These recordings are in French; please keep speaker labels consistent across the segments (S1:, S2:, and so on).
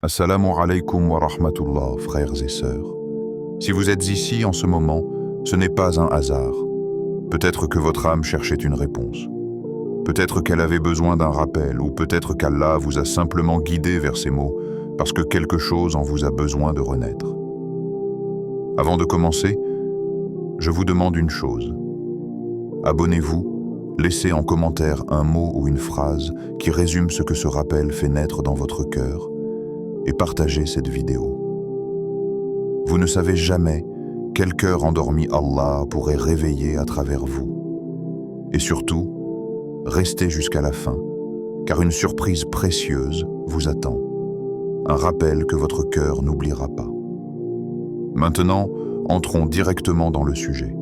S1: Assalamu alaikum wa rahmatullah, frères et sœurs. Si vous êtes ici en ce moment, ce n'est pas un hasard. Peut-être que votre âme cherchait une réponse. Peut-être qu'elle avait besoin d'un rappel, ou peut-être qu'Allah vous a simplement guidé vers ces mots, parce que quelque chose en vous a besoin de renaître. Avant de commencer, je vous demande une chose. Abonnez-vous, laissez en commentaire un mot ou une phrase qui résume ce que ce rappel fait naître dans votre cœur, et partagez cette vidéo. Vous ne savez jamais quel cœur endormi Allah pourrait réveiller à travers vous. Et surtout, restez jusqu'à la fin, car une surprise précieuse vous attend, un rappel que votre cœur n'oubliera pas. Maintenant, entrons directement dans le sujet.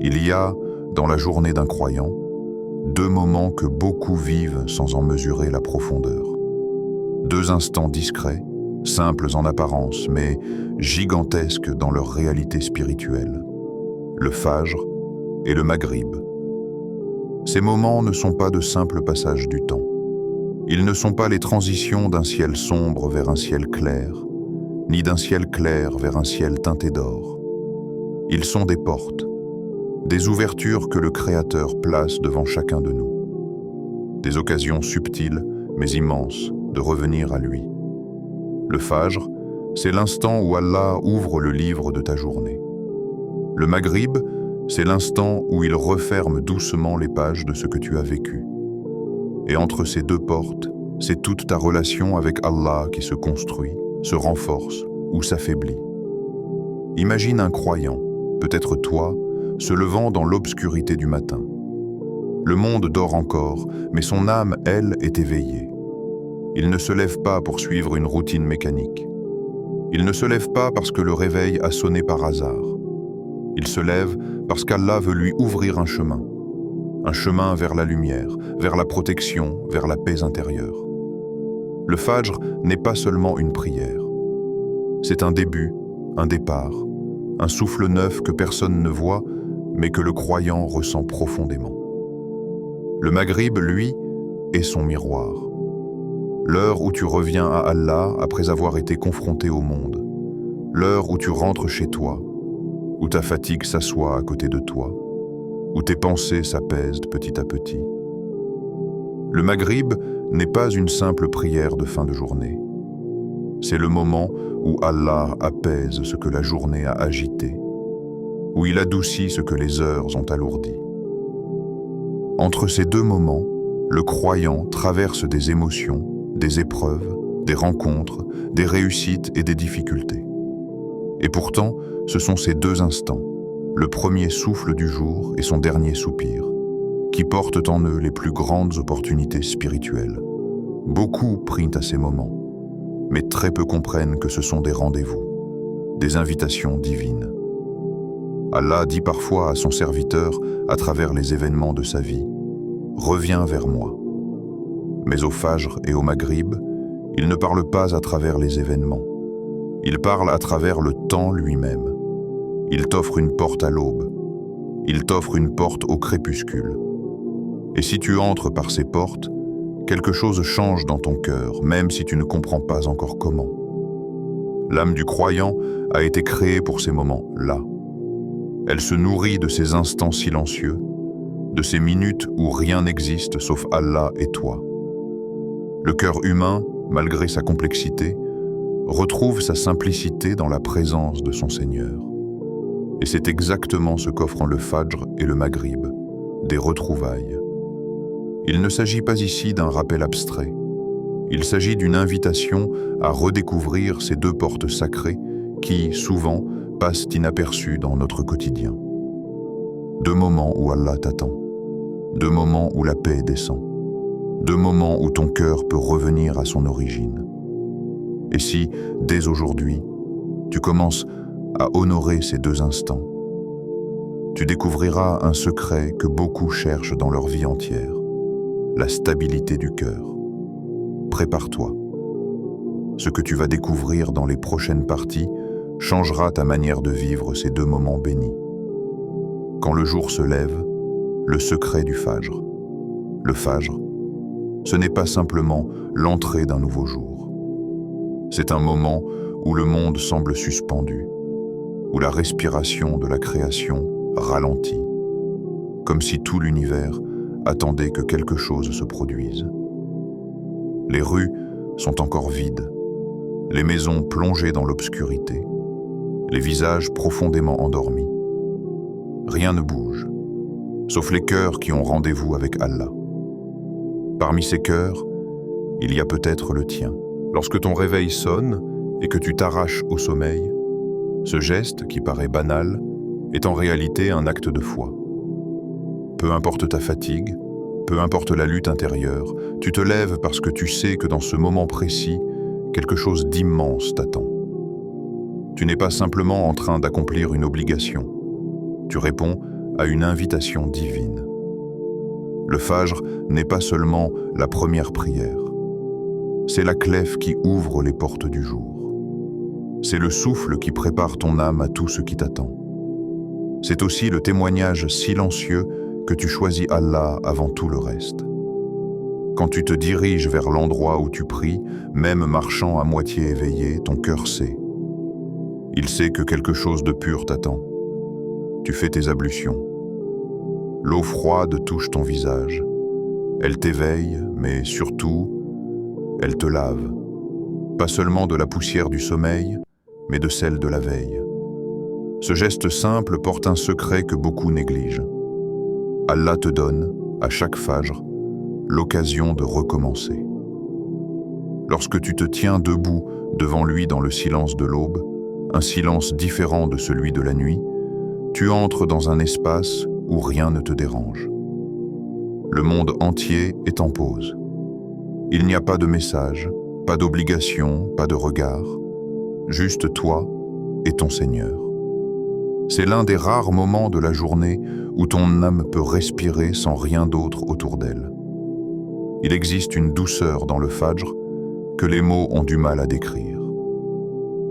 S1: Il y a, dans la journée d'un croyant, deux moments que beaucoup vivent sans en mesurer la profondeur. Deux instants discrets, simples en apparence, mais gigantesques dans leur réalité spirituelle. Le Fajr et le Maghrib. Ces moments ne sont pas de simples passages du temps. Ils ne sont pas les transitions d'un ciel sombre vers un ciel clair, ni d'un ciel clair vers un ciel teinté d'or. Ils sont des portes, des ouvertures que le Créateur place devant chacun de nous. Des occasions subtiles, mais immenses, de revenir à lui. Le Fajr, c'est l'instant où Allah ouvre le livre de ta journée. Le Maghrib, c'est l'instant où il referme doucement les pages de ce que tu as vécu. Et entre ces deux portes, c'est toute ta relation avec Allah qui se construit, se renforce ou s'affaiblit. Imagine un croyant, peut-être toi, se levant dans l'obscurité du matin. Le monde dort encore, mais son âme, elle, est éveillée. Il ne se lève pas pour suivre une routine mécanique. Il ne se lève pas parce que le réveil a sonné par hasard. Il se lève parce qu'Allah veut lui ouvrir un chemin vers la lumière, vers la protection, vers la paix intérieure. Le Fajr n'est pas seulement une prière. C'est un début, un départ, un souffle neuf que personne ne voit, mais que le croyant ressent profondément. Le Maghrib, lui, est son miroir. L'heure où tu reviens à Allah après avoir été confronté au monde. L'heure où tu rentres chez toi, où ta fatigue s'assoit à côté de toi, où tes pensées s'apaisent petit à petit. Le Maghrib n'est pas une simple prière de fin de journée. C'est le moment où Allah apaise ce que la journée a agité, où il adoucit ce que les heures ont alourdi. Entre ces deux moments, le croyant traverse des émotions, des épreuves, des rencontres, des réussites et des difficultés. Et pourtant, ce sont ces deux instants, le premier souffle du jour et son dernier soupir, qui portent en eux les plus grandes opportunités spirituelles. Beaucoup prient à ces moments, mais très peu comprennent que ce sont des rendez-vous, des invitations divines. Allah dit parfois à son serviteur, à travers les événements de sa vie, « Reviens vers moi ». Mais au Fajr et au Maghrib, il ne parle pas à travers les événements. Il parle à travers le temps lui-même. Il t'offre une porte à l'aube. Il t'offre une porte au crépuscule. Et si tu entres par ces portes, quelque chose change dans ton cœur, même si tu ne comprends pas encore comment. L'âme du croyant a été créée pour ces moments-là. Elle se nourrit de ces instants silencieux, de ces minutes où rien n'existe sauf Allah et toi. Le cœur humain, malgré sa complexité, retrouve sa simplicité dans la présence de son Seigneur. Et c'est exactement ce qu'offrent le Fajr et le Maghrib, des retrouvailles. Il ne s'agit pas ici d'un rappel abstrait. Il s'agit d'une invitation à redécouvrir ces deux portes sacrées qui, souvent, passent inaperçues dans notre quotidien. Deux moments où Allah t'attend. Deux moments où la paix descend. Deux moments où ton cœur peut revenir à son origine. Et si, dès aujourd'hui, tu commences à honorer ces deux instants, tu découvriras un secret que beaucoup cherchent dans leur vie entière, la stabilité du cœur. Prépare-toi. Ce que tu vas découvrir dans les prochaines parties changera ta manière de vivre ces deux moments bénis. Quand le jour se lève, le secret du Fajr. Le Fajr, ce n'est pas simplement l'entrée d'un nouveau jour. C'est un moment où le monde semble suspendu, où la respiration de la création ralentit, comme si tout l'univers attendait que quelque chose se produise. Les rues sont encore vides, les maisons plongées dans l'obscurité, les visages profondément endormis. Rien ne bouge, sauf les cœurs qui ont rendez-vous avec Allah. Parmi ces cœurs, il y a peut-être le tien. Lorsque ton réveil sonne et que tu t'arraches au sommeil, ce geste, qui paraît banal, est en réalité un acte de foi. Peu importe ta fatigue, peu importe la lutte intérieure, tu te lèves parce que tu sais que dans ce moment précis, quelque chose d'immense t'attend. Tu n'es pas simplement en train d'accomplir une obligation, tu réponds à une invitation divine. Le Fajr n'est pas seulement la première prière, c'est la clef qui ouvre les portes du jour. C'est le souffle qui prépare ton âme à tout ce qui t'attend. C'est aussi le témoignage silencieux que tu choisis Allah avant tout le reste. Quand tu te diriges vers l'endroit où tu pries, même marchant à moitié éveillé, ton cœur sait. Il sait que quelque chose de pur t'attend. Tu fais tes ablutions. L'eau froide touche ton visage. Elle t'éveille, mais surtout, elle te lave. Pas seulement de la poussière du sommeil, mais de celle de la veille. Ce geste simple porte un secret que beaucoup négligent. Allah te donne, à chaque Fajr, l'occasion de recommencer. Lorsque tu te tiens debout devant lui dans le silence de l'aube, un silence différent de celui de la nuit, tu entres dans un espace où rien ne te dérange. Le monde entier est en pause. Il n'y a pas de message, pas d'obligation, pas de regard, juste toi et ton Seigneur. C'est l'un des rares moments de la journée où ton âme peut respirer sans rien d'autre autour d'elle. Il existe une douceur dans le Fajr que les mots ont du mal à décrire.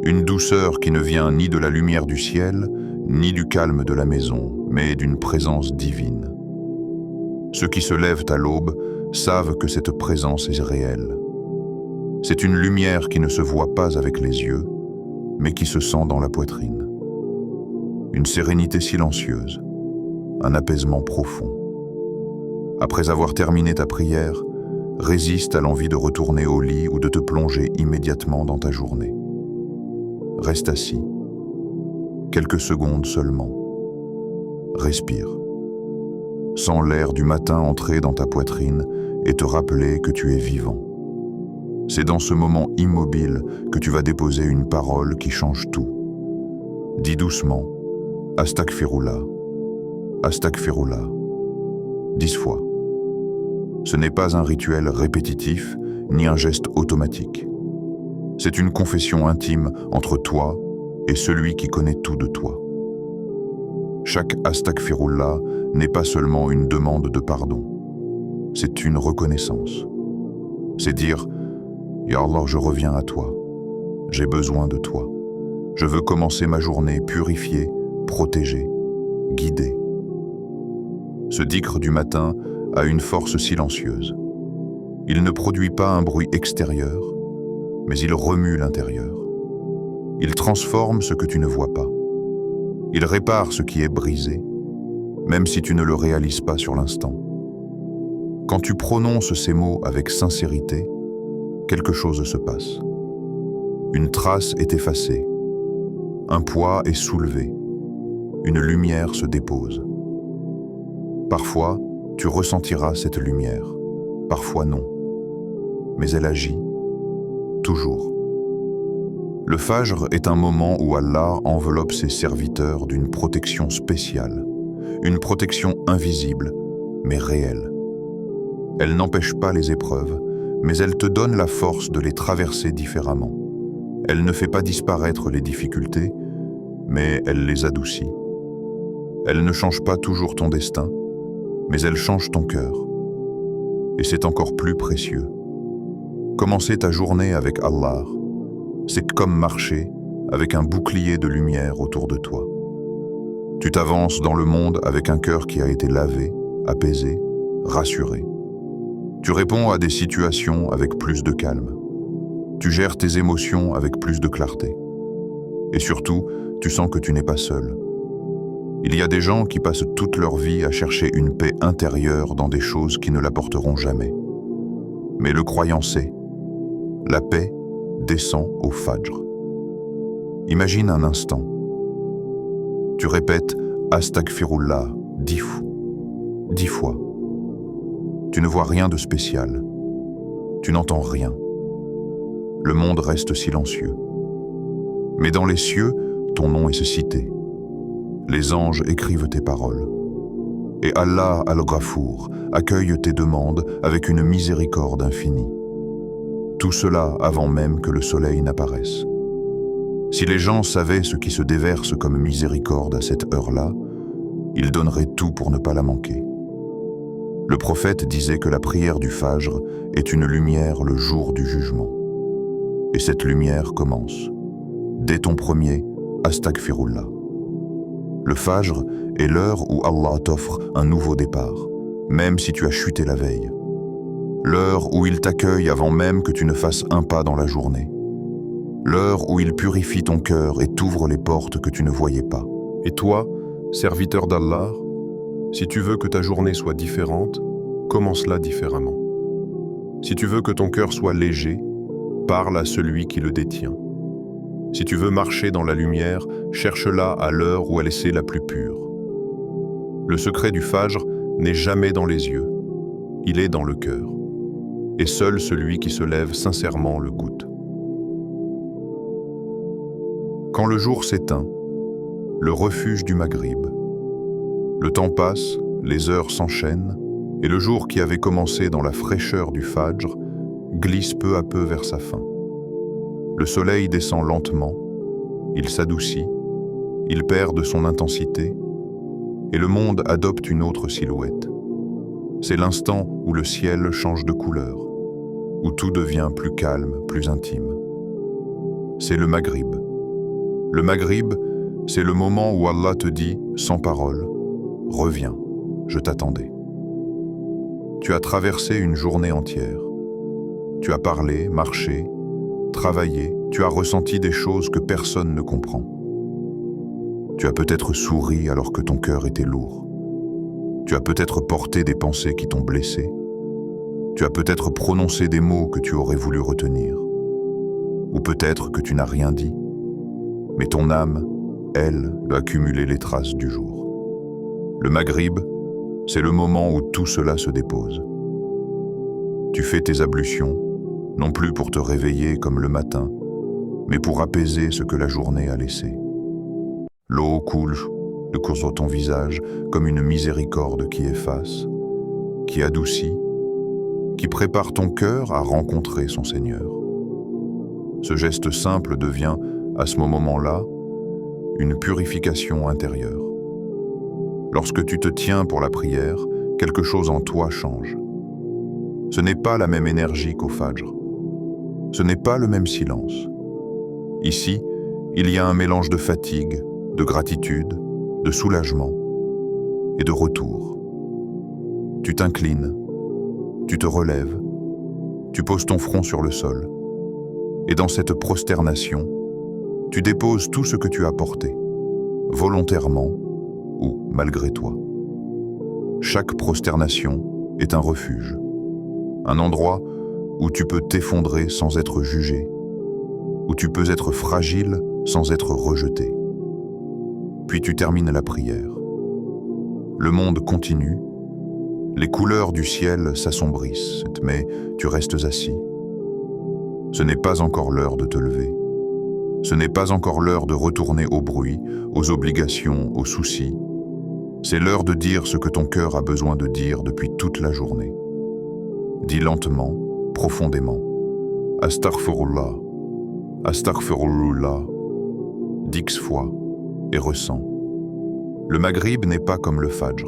S1: Une douceur qui ne vient ni de la lumière du ciel, ni du calme de la maison, mais d'une présence divine. Ceux qui se lèvent à l'aube savent que cette présence est réelle. C'est une lumière qui ne se voit pas avec les yeux, mais qui se sent dans la poitrine. Une sérénité silencieuse, un apaisement profond. Après avoir terminé ta prière, résiste à l'envie de retourner au lit ou de te plonger immédiatement dans ta journée. Reste assis, quelques secondes seulement. Respire. Sens l'air du matin entrer dans ta poitrine et te rappeler que tu es vivant. C'est dans ce moment immobile que tu vas déposer une parole qui change tout. Dis doucement « Astaghfirullah, Astaghfirullah » 10 fois. Ce n'est pas un rituel répétitif, ni un geste automatique. C'est une confession intime entre toi et celui qui connaît tout de toi. Chaque Astaghfirullah n'est pas seulement une demande de pardon, c'est une reconnaissance. C'est dire « Ya Allah, je reviens à toi, j'ai besoin de toi. Je veux commencer ma journée purifiée, protégée, guidée. » Ce dhikr du matin a une force silencieuse. Il ne produit pas un bruit extérieur, mais il remue l'intérieur. Il transforme ce que tu ne vois pas. Il répare ce qui est brisé, même si tu ne le réalises pas sur l'instant. Quand tu prononces ces mots avec sincérité, quelque chose se passe. Une trace est effacée, un poids est soulevé, une lumière se dépose. Parfois, tu ressentiras cette lumière, parfois non, mais elle agit, toujours. Le Fajr est un moment où Allah enveloppe ses serviteurs d'une protection spéciale, une protection invisible, mais réelle. Elle n'empêche pas les épreuves, mais elle te donne la force de les traverser différemment. Elle ne fait pas disparaître les difficultés, mais elle les adoucit. Elle ne change pas toujours ton destin, mais elle change ton cœur. Et c'est encore plus précieux. Commencer ta journée avec Allah, c'est comme marcher avec un bouclier de lumière autour de toi. Tu t'avances dans le monde avec un cœur qui a été lavé, apaisé, rassuré. Tu réponds à des situations avec plus de calme. Tu gères tes émotions avec plus de clarté. Et surtout, tu sens que tu n'es pas seul. Il y a des gens qui passent toute leur vie à chercher une paix intérieure dans des choses qui ne l'apporteront jamais. Mais le croyant sait, la paix descend au Fajr. Imagine un instant. Tu répètes « Astaghfirullah » 10 fois. Tu ne vois rien de spécial. Tu n'entends rien. Le monde reste silencieux. Mais dans les cieux, ton nom est cité. Les anges écrivent tes paroles. Et Allah al-Ghafour accueille tes demandes avec une miséricorde infinie. Tout cela avant même que le soleil n'apparaisse. Si les gens savaient ce qui se déverse comme miséricorde à cette heure-là, ils donneraient tout pour ne pas la manquer. Le prophète disait que la prière du Fajr est une lumière le jour du jugement. Et cette lumière commence. Dès ton premier Astaghfirullah. Le Fajr est l'heure où Allah t'offre un nouveau départ, même si tu as chuté la veille. L'heure où il t'accueille avant même que tu ne fasses un pas dans la journée. L'heure où il purifie ton cœur et t'ouvre les portes que tu ne voyais pas.
S2: Et toi, serviteur d'Allah, si tu veux que ta journée soit différente, commence-la différemment. Si tu veux que ton cœur soit léger, parle à celui qui le détient. Si tu veux marcher dans la lumière, cherche-la à l'heure où elle est la plus pure. Le secret du Fajr n'est jamais dans les yeux, il est dans le cœur. Et seul celui qui se lève sincèrement le goûte. Quand le jour s'éteint, le refuge du Maghrib. Le temps passe, les heures s'enchaînent, et le jour qui avait commencé dans la fraîcheur du Fajr glisse peu à peu vers sa fin. Le soleil descend lentement, il s'adoucit, il perd de son intensité, et le monde adopte une autre silhouette. C'est l'instant où le ciel change de couleur, où tout devient plus calme, plus intime. C'est le Maghrib. Le Maghrib, c'est le moment où Allah te dit, sans parole, « Reviens, je t'attendais ». Tu as traversé une journée entière. Tu as parlé, marché, travaillé, tu as ressenti des choses que personne ne comprend. Tu as peut-être souri alors que ton cœur était lourd. Tu as peut-être porté des pensées qui t'ont blessé. Tu as peut-être prononcé des mots que tu aurais voulu retenir. Ou peut-être que tu n'as rien dit. Mais ton âme, elle, a cumulé les traces du jour. Le Maghrib, c'est le moment où tout cela se dépose. Tu fais tes ablutions, non plus pour te réveiller comme le matin, mais pour apaiser ce que la journée a laissé. L'eau coule sur ton visage comme une miséricorde qui efface, qui adoucit, qui prépare ton cœur à rencontrer son Seigneur. Ce geste simple devient, à ce moment-là, une purification intérieure. Lorsque tu te tiens pour la prière, quelque chose en toi change. Ce n'est pas la même énergie qu'au Fajr. Ce n'est pas le même silence. Ici, il y a un mélange de fatigue, de gratitude, de soulagement et de retour. Tu t'inclines, tu te relèves, tu poses ton front sur le sol. Et dans cette prosternation, tu déposes tout ce que tu as porté, volontairement ou malgré toi. Chaque prosternation est un refuge, un endroit où tu peux t'effondrer sans être jugé, où tu peux être fragile sans être rejeté. Puis tu termines la prière. Le monde continue, les couleurs du ciel s'assombrissent, mais tu restes assis. Ce n'est pas encore l'heure de te lever. Ce n'est pas encore l'heure de retourner au bruit, aux obligations, aux soucis. C'est l'heure de dire ce que ton cœur a besoin de dire depuis toute la journée. Dis lentement, profondément, « Astaghfirullah, Astaghfirullah » d'X fois et ressens. Le Maghrib n'est pas comme le Fajr.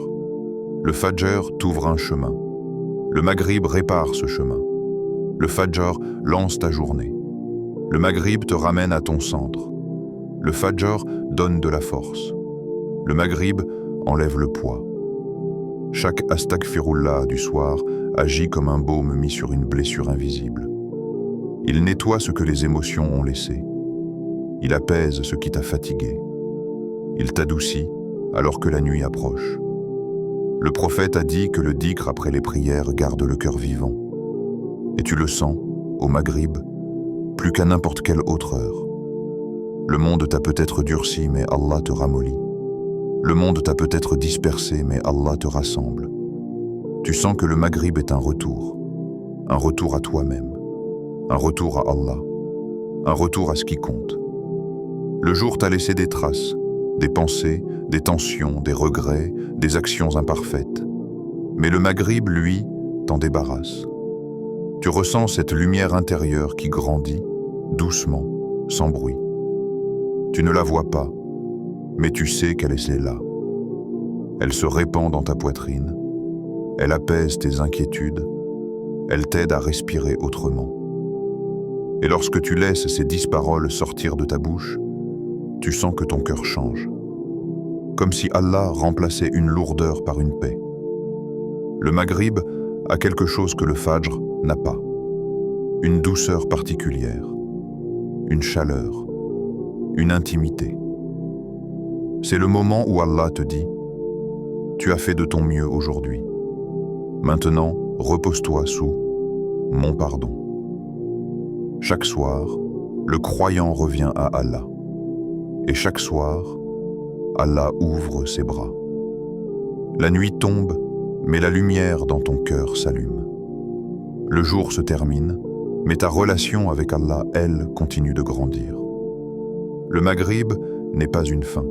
S2: Le Fajr t'ouvre un chemin. Le Maghrib répare ce chemin. Le Fajr lance ta journée. Le Maghrib te ramène à ton centre. Le Fajr donne de la force. Le Maghrib enlève le poids. Chaque Astaghfirullah du soir agit comme un baume mis sur une blessure invisible.
S1: Il nettoie ce que les émotions ont laissé. Il apaise ce qui t'a fatigué. Il t'adoucit alors que la nuit approche. Le prophète a dit que le dhikr après les prières garde le cœur vivant. Et tu le sens, au Maghrib, plus qu'à n'importe quelle autre heure. Le monde t'a peut-être durci, mais Allah te ramollit. Le monde t'a peut-être dispersé, mais Allah te rassemble. Tu sens que le Maghrib est un retour à toi-même, un retour à Allah, un retour à ce qui compte. Le jour t'a laissé des traces, des pensées, des tensions, des regrets, des actions imparfaites. Mais le Maghrib, lui, t'en débarrasse. Tu ressens cette lumière intérieure qui grandit, doucement, sans bruit. Tu ne la vois pas, mais tu sais qu'elle est là. Elle se répand dans ta poitrine, elle apaise tes inquiétudes, elle t'aide à respirer autrement. Et lorsque tu laisses ces 10 paroles sortir de ta bouche, tu sens que ton cœur change. Comme si Allah remplaçait une lourdeur par une paix. Le Maghrib a quelque chose que le Fajr n'a pas. Une douceur particulière, une chaleur, une intimité. C'est le moment où Allah te dit « Tu as fait de ton mieux aujourd'hui. Maintenant, repose-toi sous mon pardon. » Chaque soir, le croyant revient à Allah. Et chaque soir, Allah ouvre ses bras. La nuit tombe, mais la lumière dans ton cœur s'allume. Le jour se termine, mais ta relation avec Allah, elle, continue de grandir. Le Maghrib n'est pas une fin.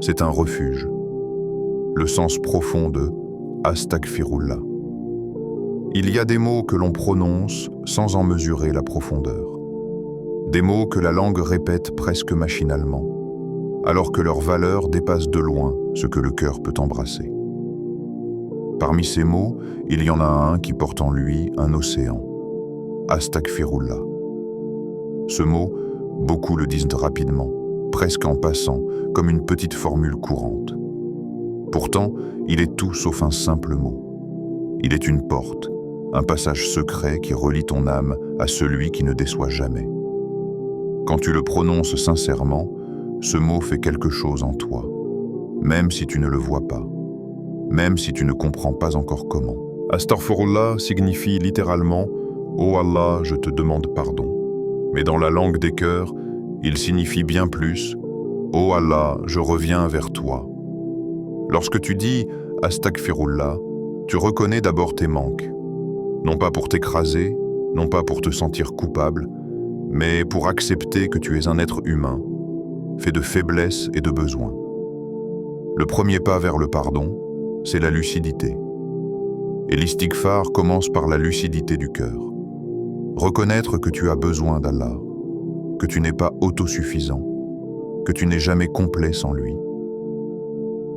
S1: C'est un refuge. Le sens profond de Astaghfirullah. Il y a des mots que l'on prononce sans en mesurer la profondeur. Des mots que la langue répète presque machinalement, alors que leur valeur dépasse de loin ce que le cœur peut embrasser. Parmi ces mots, il y en a un qui porte en lui un océan. Astaghfirullah. Ce mot, beaucoup le disent rapidement, presque en passant, comme une petite formule courante. Pourtant, il est tout sauf un simple mot. Il est une porte, un passage secret qui relie ton âme à celui qui ne déçoit jamais. Quand tu le prononces sincèrement, ce mot fait quelque chose en toi, même si tu ne le vois pas, même si tu ne comprends pas encore comment. Astaghfirullah signifie littéralement « Oh Allah, je te demande pardon ». Mais dans la langue des cœurs, il signifie bien plus « Oh Allah, je reviens vers toi ». Lorsque tu dis « Astaghfirullah », tu reconnais d'abord tes manques, non pas pour t'écraser, non pas pour te sentir coupable, mais pour accepter que tu es un être humain, fait de faiblesses et de besoins. Le premier pas vers le pardon, c'est la lucidité. Et l'istighfar commence par la lucidité du cœur. Reconnaître que tu as besoin d'Allah, que tu n'es pas autosuffisant, que tu n'es jamais complet sans lui.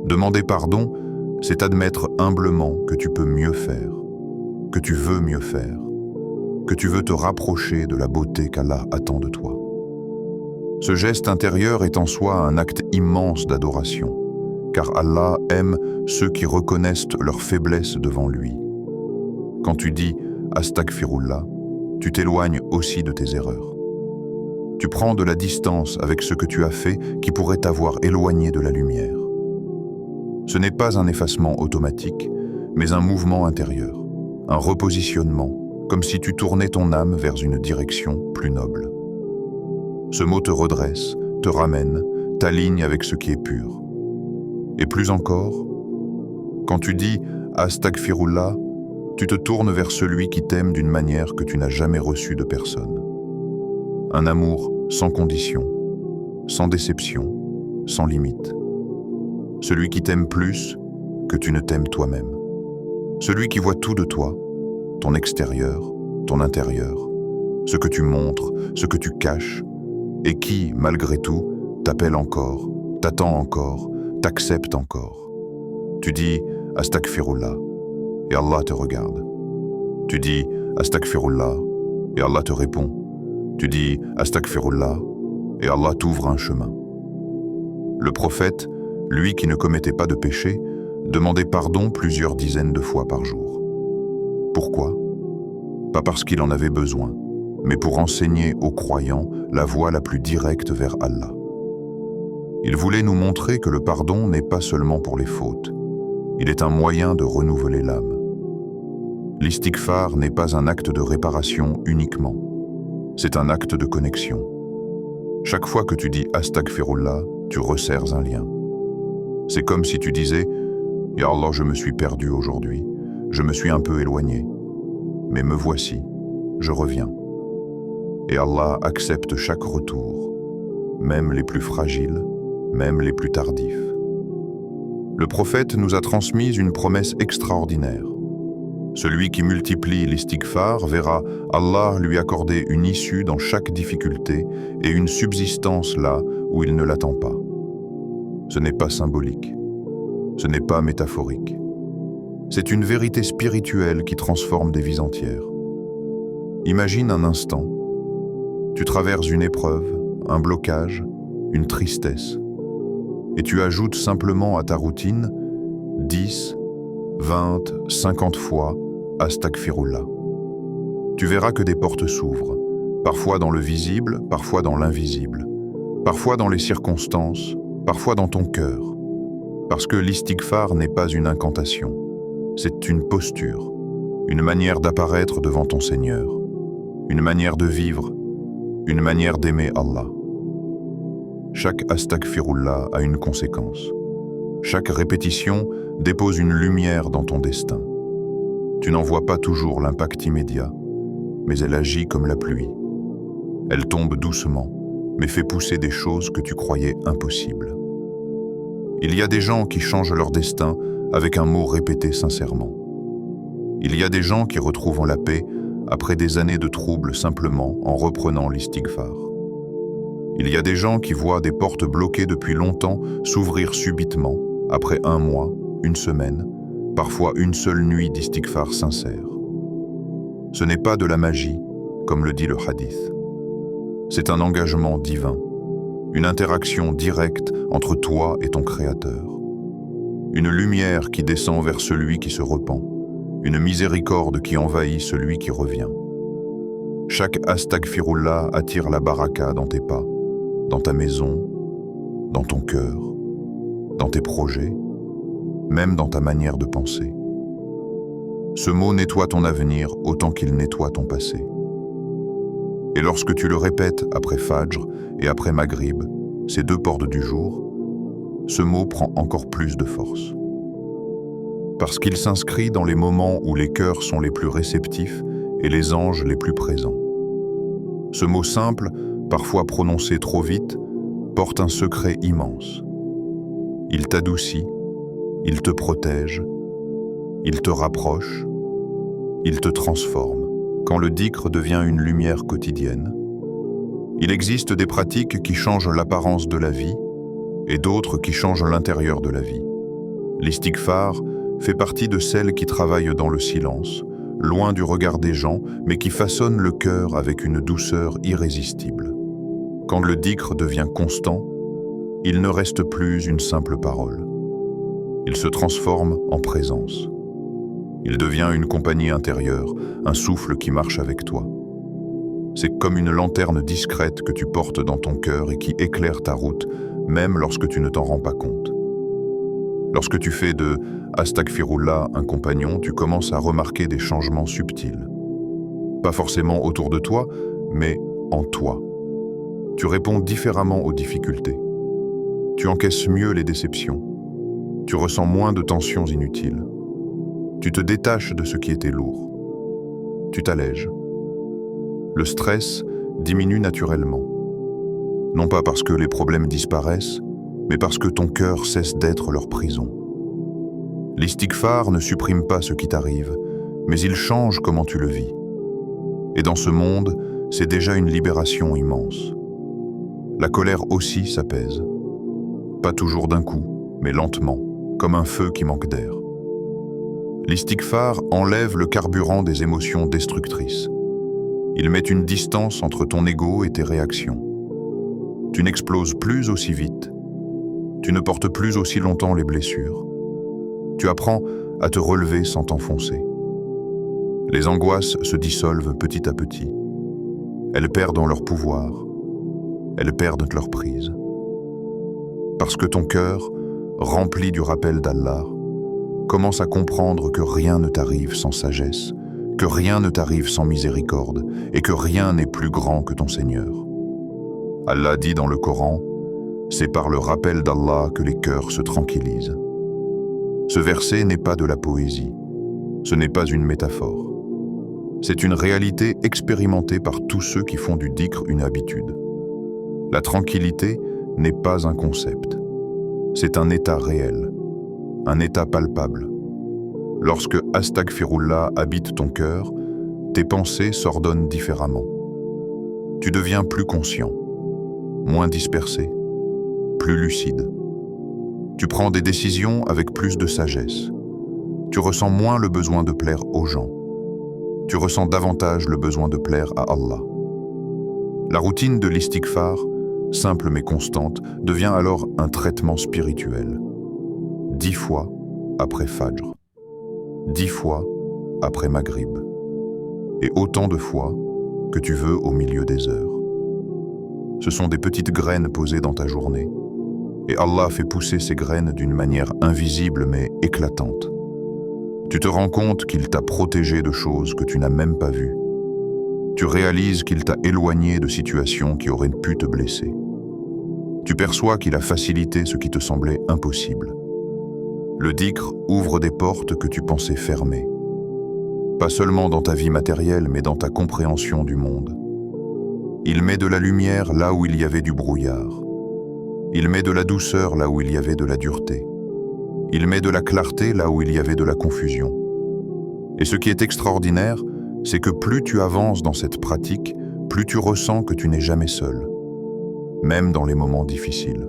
S1: Demander pardon, c'est admettre humblement que tu peux mieux faire, que tu veux mieux faire, que tu veux te rapprocher de la beauté qu'Allah attend de toi. Ce geste intérieur est en soi un acte immense d'adoration, car Allah aime ceux qui reconnaissent leur faiblesse devant lui. Quand tu dis « Astaghfirullah », tu t'éloignes aussi de tes erreurs. Tu prends de la distance avec ce que tu as fait qui pourrait t'avoir éloigné de la lumière. Ce n'est pas un effacement automatique, mais un mouvement intérieur, un repositionnement, comme si tu tournais ton âme vers une direction plus noble. Ce mot te redresse, te ramène, t'aligne avec ce qui est pur. Et plus encore, quand tu dis « Astaghfirullah », tu te tournes vers celui qui t'aime d'une manière que tu n'as jamais reçue de personne. Un amour sans condition, sans déception, sans limite. Celui qui t'aime plus que tu ne t'aimes toi-même. Celui qui voit tout de toi, ton extérieur, ton intérieur, ce que tu montres, ce que tu caches, et qui, malgré tout, t'appelle encore, t'attend encore, t'accepte encore. Tu dis « Astaghfirullah » et Allah te regarde. Tu dis « Astaghfirullah » et Allah te répond. Tu dis « Astaghfirullah » et Allah t'ouvre un chemin. Le prophète, lui qui ne commettait pas de péché, demandait pardon plusieurs dizaines de fois par jour. Pourquoi ? Pas parce qu'il en avait besoin, mais pour enseigner aux croyants la voie la plus directe vers Allah. Il voulait nous montrer que le pardon n'est pas seulement pour les fautes, il est un moyen de renouveler l'âme. L'istighfar n'est pas un acte de réparation uniquement, c'est un acte de connexion. Chaque fois que tu dis « Astaghfirullah », tu resserres un lien. C'est comme si tu disais « Ya Allah, je me suis perdu aujourd'hui, je me suis un peu éloigné, mais me voici, je reviens. » Et Allah accepte chaque retour, même les plus fragiles, même les plus tardifs. Le prophète nous a transmis une promesse extraordinaire. Celui qui multiplie l'istighfar verra Allah lui accorder une issue dans chaque difficulté et une subsistance là où il ne l'attend pas. Ce n'est pas symbolique, ce n'est pas métaphorique. C'est une vérité spirituelle qui transforme des vies entières. Imagine un instant, tu traverses une épreuve, un blocage, une tristesse, et tu ajoutes simplement à ta routine 10, 20, 50 fois « Astaghfirullah ». Tu verras que des portes s'ouvrent, parfois dans le visible, parfois dans l'invisible, parfois dans les circonstances, parfois dans ton cœur. Parce que l'istighfar n'est pas une incantation, c'est une posture, une manière d'apparaître devant ton Seigneur, une manière de vivre, une manière d'aimer Allah. Chaque Astaghfirullah a une conséquence. Chaque répétition dépose une lumière dans ton destin. Tu n'en vois pas toujours l'impact immédiat, mais elle agit comme la pluie. Elle tombe doucement, mais fait pousser des choses que tu croyais impossibles. Il y a des gens qui changent leur destin avec un mot répété sincèrement. Il y a des gens qui retrouvent la paix après des années de troubles simplement en reprenant l'istighfar. Il y a des gens qui voient des portes bloquées depuis longtemps s'ouvrir subitement après un mois, une semaine, parfois une seule nuit d'istighfar sincère. Ce n'est pas de la magie, comme le dit le hadith. C'est un engagement divin, une interaction directe entre toi et ton Créateur. Une lumière qui descend vers celui qui se repent, une miséricorde qui envahit celui qui revient. Chaque Astaghfirullah attire la baraka dans tes pas, dans ta maison, dans ton cœur, dans tes projets, même dans ta manière de penser. Ce mot nettoie ton avenir autant qu'il nettoie ton passé. Et lorsque tu le répètes après Fajr et après Maghrib, ces deux portes du jour, ce mot prend encore plus de force. Parce qu'il s'inscrit dans les moments où les cœurs sont les plus réceptifs et les anges les plus présents. Ce mot simple, parfois prononcé trop vite, porte un secret immense. Il t'adoucit, il te protège, il te rapproche, il te transforme. Quand le dhikr devient une lumière quotidienne, il existe des pratiques qui changent l'apparence de la vie et d'autres qui changent l'intérieur de la vie. L'istighfar fait partie de celles qui travaillent dans le silence, loin du regard des gens, mais qui façonnent le cœur avec une douceur irrésistible. Quand le dhikr devient constant, il ne reste plus une simple parole. Il se transforme en présence. Il devient une compagnie intérieure, un souffle qui marche avec toi. C'est comme une lanterne discrète que tu portes dans ton cœur et qui éclaire ta route, même lorsque tu ne t'en rends pas compte. Lorsque tu fais de Astaghfirullah un compagnon, tu commences à remarquer des changements subtils. Pas forcément autour de toi, mais en toi. Tu réponds différemment aux difficultés. Tu encaisses mieux les déceptions. Tu ressens moins de tensions inutiles. Tu te détaches de ce qui était lourd. Tu t'allèges. Le stress diminue naturellement. Non pas parce que les problèmes disparaissent, mais parce que ton cœur cesse d'être leur prison. L'istighfar ne supprime pas ce qui t'arrive, mais il change comment tu le vis. Et dans ce monde, c'est déjà une libération immense. La colère aussi s'apaise. Pas toujours d'un coup, mais lentement, comme un feu qui manque d'air. L'istighfar enlève le carburant des émotions destructrices. Il met une distance entre ton ego et tes réactions. Tu n'exploses plus aussi vite. Tu ne portes plus aussi longtemps les blessures. Tu apprends à te relever sans t'enfoncer. Les angoisses se dissolvent petit à petit. elles perdent leur pouvoir, elles perdent leur prise. Parce que ton cœur, rempli du rappel d'Allah, commence à comprendre que rien ne t'arrive sans sagesse, que rien ne t'arrive sans miséricorde et que rien n'est plus grand que ton Seigneur. Allah dit dans le Coran, c'est par le rappel d'Allah que les cœurs se tranquillisent. Ce verset n'est pas de la poésie, ce n'est pas une métaphore. C'est une réalité expérimentée par tous ceux qui font du dhikr une habitude. La tranquillité n'est pas un concept, c'est un état réel, un état palpable. Lorsque Astaghfirullah habite ton cœur, tes pensées s'ordonnent différemment. Tu deviens plus conscient, moins dispersé, plus lucide. Tu prends des décisions avec plus de sagesse. Tu ressens moins le besoin de plaire aux gens. Tu ressens davantage le besoin de plaire à Allah. La routine de l'istighfar, simple mais constante, devient alors un traitement spirituel. 10 fois après Fajr, 10 fois après Maghrib, et autant de fois que tu veux au milieu des heures. Ce sont des petites graines posées dans ta journée, et Allah fait pousser ces graines d'une manière invisible mais éclatante. Tu te rends compte qu'il t'a protégé de choses que tu n'as même pas vues. Tu réalises qu'il t'a éloigné de situations qui auraient pu te blesser. Tu perçois qu'il a facilité ce qui te semblait impossible. Le dhikr ouvre des portes que tu pensais fermées. Pas seulement dans ta vie matérielle, mais dans ta compréhension du monde. Il met de la lumière là où il y avait du brouillard. Il met de la douceur là où il y avait de la dureté. Il met de la clarté là où il y avait de la confusion. Et ce qui est extraordinaire, c'est que plus tu avances dans cette pratique, plus tu ressens que tu n'es jamais seul. Même dans les moments difficiles,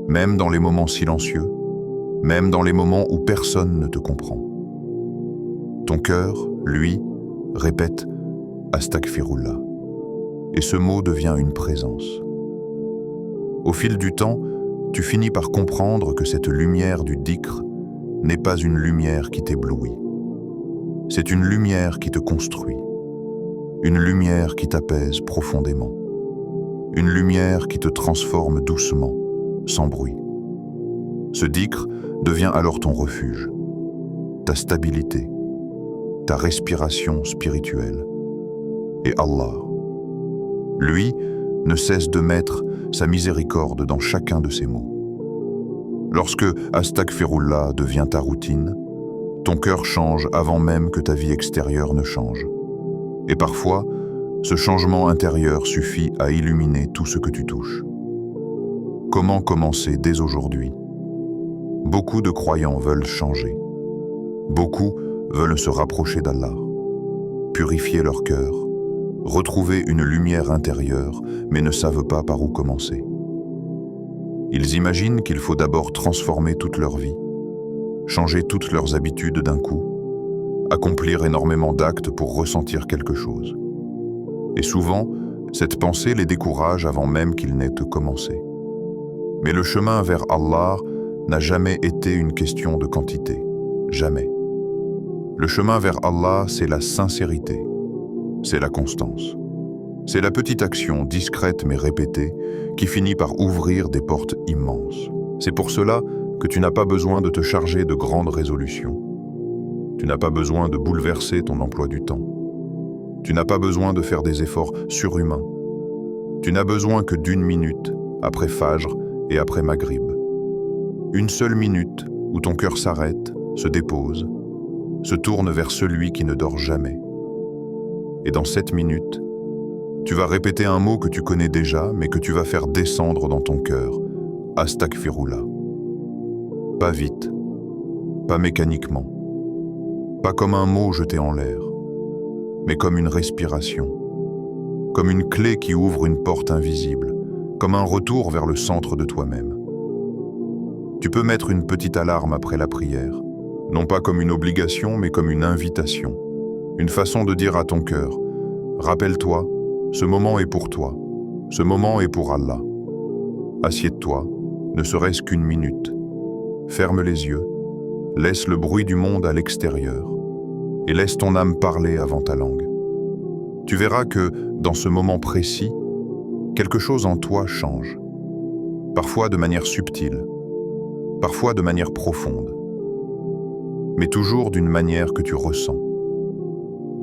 S1: même dans les moments silencieux, même dans les moments où personne ne te comprend. Ton cœur, lui, répète « Astaghfirullah » et ce mot devient une présence. Au fil du temps, tu finis par comprendre que cette lumière du dhikr n'est pas une lumière qui t'éblouit. C'est une lumière qui te construit, une lumière qui t'apaise profondément, une lumière qui te transforme doucement, sans bruit. Ce dhikr devient alors ton refuge, ta stabilité, ta respiration spirituelle. Et Allah, lui, ne cesse de mettre sa miséricorde dans chacun de ses mots. Lorsque Astaghfirullah devient ta routine, ton cœur change avant même que ta vie extérieure ne change. Et parfois, ce changement intérieur suffit à illuminer tout ce que tu touches. Comment commencer dès aujourd'hui? Beaucoup de croyants veulent changer. Beaucoup veulent se rapprocher d'Allah, purifier leur cœur, retrouver une lumière intérieure, mais ne savent pas par où commencer. Ils imaginent qu'il faut d'abord transformer toute leur vie, changer toutes leurs habitudes d'un coup, accomplir énormément d'actes pour ressentir quelque chose. Et souvent, cette pensée les décourage avant même qu'ils n'aient commencé. Mais le chemin vers Allah n'a jamais été une question de quantité, jamais. Le chemin vers Allah, c'est la sincérité, c'est la constance. C'est la petite action discrète mais répétée qui finit par ouvrir des portes immenses. C'est pour cela que tu n'as pas besoin de te charger de grandes résolutions. Tu n'as pas besoin de bouleverser ton emploi du temps. Tu n'as pas besoin de faire des efforts surhumains. Tu n'as besoin que d'1 minute après Fajr et après Maghrib. Une seule minute où ton cœur s'arrête, se dépose, se tourne vers celui qui ne dort jamais. Et dans cette minute, tu vas répéter un mot que tu connais déjà, mais que tu vas faire descendre dans ton cœur. Astaghfirullah. Pas vite, pas mécaniquement, pas comme un mot jeté en l'air, mais comme une respiration, comme une clé qui ouvre une porte invisible, comme un retour vers le centre de toi-même. Tu peux mettre une petite alarme après la prière, non pas comme une obligation, mais comme une invitation, une façon de dire à ton cœur, rappelle-toi, ce moment est pour toi, ce moment est pour Allah. Assieds-toi, ne serait-ce qu'1 minute. Ferme les yeux, laisse le bruit du monde à l'extérieur et laisse ton âme parler avant ta langue.
S2: tu verras que, dans ce moment précis, quelque chose en toi change. Parfois de manière subtile, parfois de manière profonde, mais toujours d'une manière que tu ressens.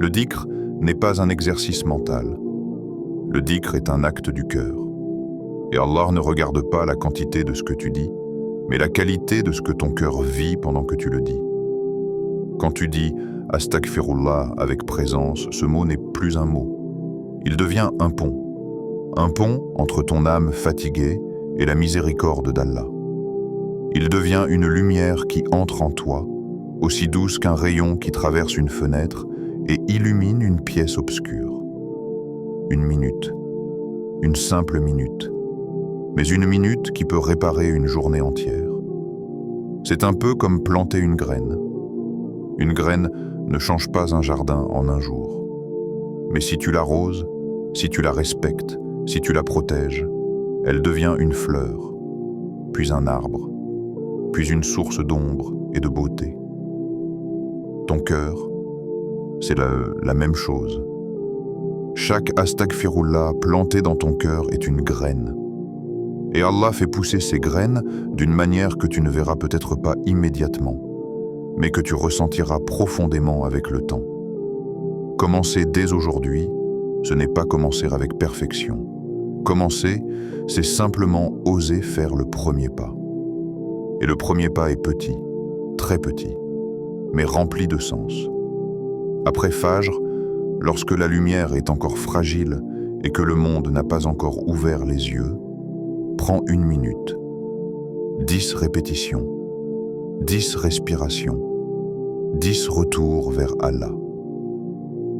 S2: Le dhikr n'est pas un exercice mental. Le dhikr est un acte du cœur. Et Allah ne regarde pas la quantité de ce que tu dis, mais la qualité de ce que ton cœur vit pendant que tu le dis. Quand tu dis « Astaghfirullah » avec présence, ce mot n'est plus un mot. Il devient un pont. Un pont entre ton âme fatiguée et la miséricorde d'Allah. Il devient une lumière qui entre en toi, aussi douce qu'un rayon qui traverse une fenêtre et illumine une pièce obscure. Une minute. Une simple minute. Mais une minute qui peut réparer une journée entière. C'est un peu comme planter une graine. Une graine ne change pas un jardin en un jour. Mais si tu l'arroses, si tu la respectes, si tu la protèges, elle devient une fleur, puis un arbre, puis une source d'ombre et de beauté. Ton cœur, c'est la même chose. Chaque astaghfirullah planté dans ton cœur est une graine. Et Allah fait pousser ces graines d'une manière que tu ne verras peut-être pas immédiatement, mais que tu ressentiras profondément avec le temps. Commencer dès aujourd'hui, ce n'est pas commencer avec perfection. Commencer, c'est simplement oser faire le premier pas. Et le premier pas est petit, très petit, mais rempli de sens. Après Fajr, lorsque la lumière est encore fragile et que le monde n'a pas encore ouvert les yeux, prends une minute, 10 répétitions, 10 respirations, 10 retours vers Allah.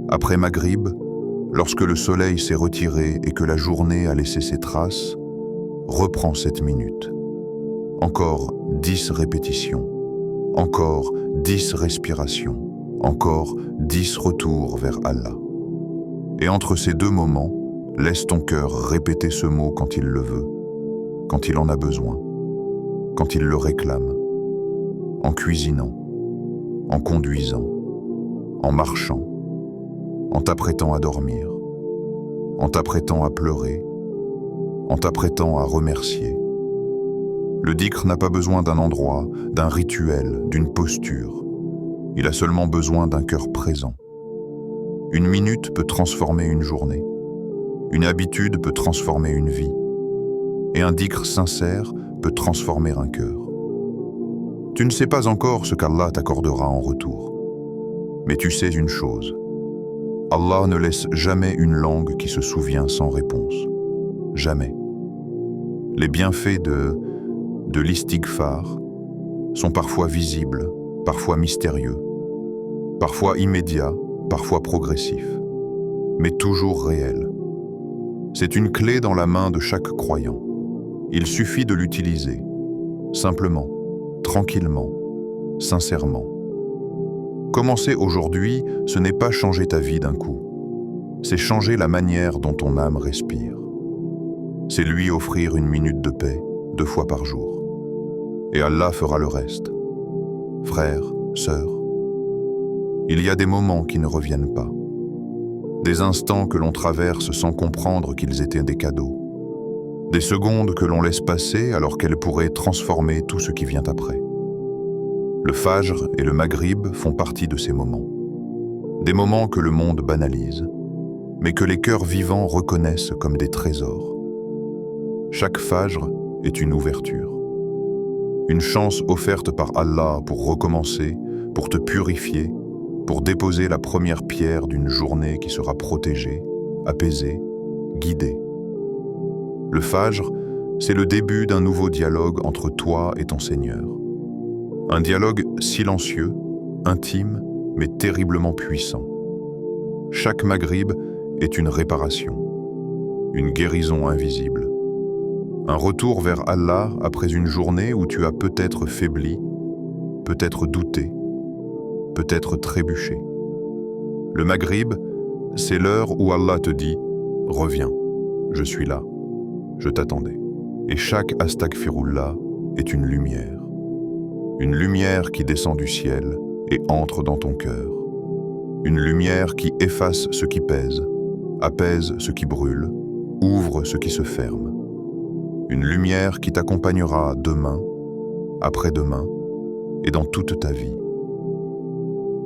S2: Après Maghrib, lorsque le soleil s'est retiré et que la journée a laissé ses traces, reprends cette minute. Encore 10 répétitions, encore 10 respirations, encore 10 retours vers Allah. Et entre ces deux moments, laisse ton cœur répéter ce mot quand il le veut, quand il en a besoin, quand il le réclame, en cuisinant, en conduisant, en marchant, en t'apprêtant à dormir, en t'apprêtant à pleurer, en t'apprêtant à remercier. Le dhikr n'a pas besoin d'un endroit, d'un rituel, d'une posture. Il a seulement besoin d'un cœur présent. Une minute peut transformer une journée. Une habitude peut transformer une vie. Et un dhikr sincère peut transformer un cœur. Tu ne sais pas encore ce qu'Allah t'accordera en retour. Mais tu sais une chose. Allah ne laisse jamais une langue qui se souvient sans réponse. Jamais. Les bienfaits de l'istighfar sont parfois visibles, parfois mystérieux, parfois immédiats, parfois progressifs, mais toujours réels. C'est une clé dans la main de chaque croyant. Il suffit de l'utiliser, simplement, tranquillement, sincèrement. Commencer aujourd'hui, ce n'est pas changer ta vie d'un coup. C'est changer la manière dont ton âme respire. C'est lui offrir une minute de paix 2 fois par jour. Et Allah fera le reste. Frères, sœurs, il y a des moments qui ne reviennent pas. Des instants que l'on traverse sans comprendre qu'ils étaient des cadeaux. Des secondes que l'on laisse passer alors qu'elles pourraient transformer tout ce qui vient après. Le Fajr et le Maghrib font partie de ces moments. Des moments que le monde banalise, mais que les cœurs vivants reconnaissent comme des trésors. Chaque Fajr est une ouverture. Une chance offerte par Allah pour recommencer, pour te purifier, pour déposer la première pierre d'une journée qui sera protégée, apaisée, guidée. Le Fajr, c'est le début d'un nouveau dialogue entre toi et ton Seigneur. Un dialogue silencieux, intime, mais terriblement puissant. Chaque Maghrib est une réparation, une guérison invisible. Un retour vers Allah après une journée où tu as peut-être faibli, peut-être douté, peut-être trébuché. Le Maghrib, c'est l'heure où Allah te dit « Reviens, je suis là, je t'attendais ». Et chaque astaghfirullah est une lumière qui descend du ciel et entre dans ton cœur. Une lumière qui efface ce qui pèse, apaise ce qui brûle, ouvre ce qui se ferme. Une lumière qui t'accompagnera demain, après-demain et dans toute ta vie.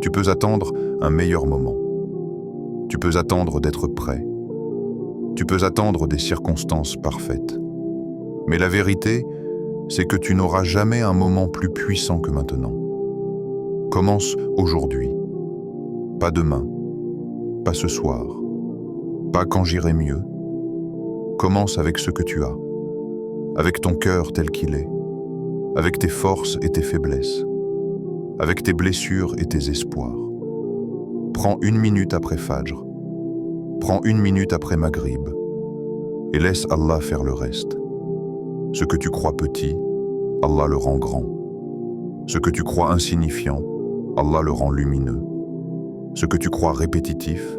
S2: Tu peux attendre un meilleur moment. Tu peux attendre d'être prêt. Tu peux attendre des circonstances parfaites. Mais la vérité, c'est que tu n'auras jamais un moment plus puissant que maintenant. Commence aujourd'hui. Pas demain. Pas ce soir. Pas quand j'irai mieux. Commence avec ce que tu as. Avec ton cœur tel qu'il est. Avec tes forces et tes faiblesses. Avec tes blessures et tes espoirs. Prends 1 minute après Fajr. Prends 1 minute après Maghrib. Et laisse Allah faire le reste. Ce que tu crois petit, Allah le rend grand. Ce que tu crois insignifiant, Allah le rend lumineux. Ce que tu crois répétitif,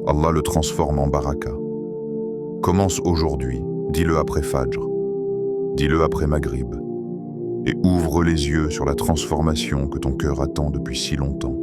S2: Allah le transforme en baraka. Commence aujourd'hui, dis-le après Fajr. Dis-le après Maghrib. Et ouvre les yeux sur la transformation que ton cœur attend depuis si longtemps.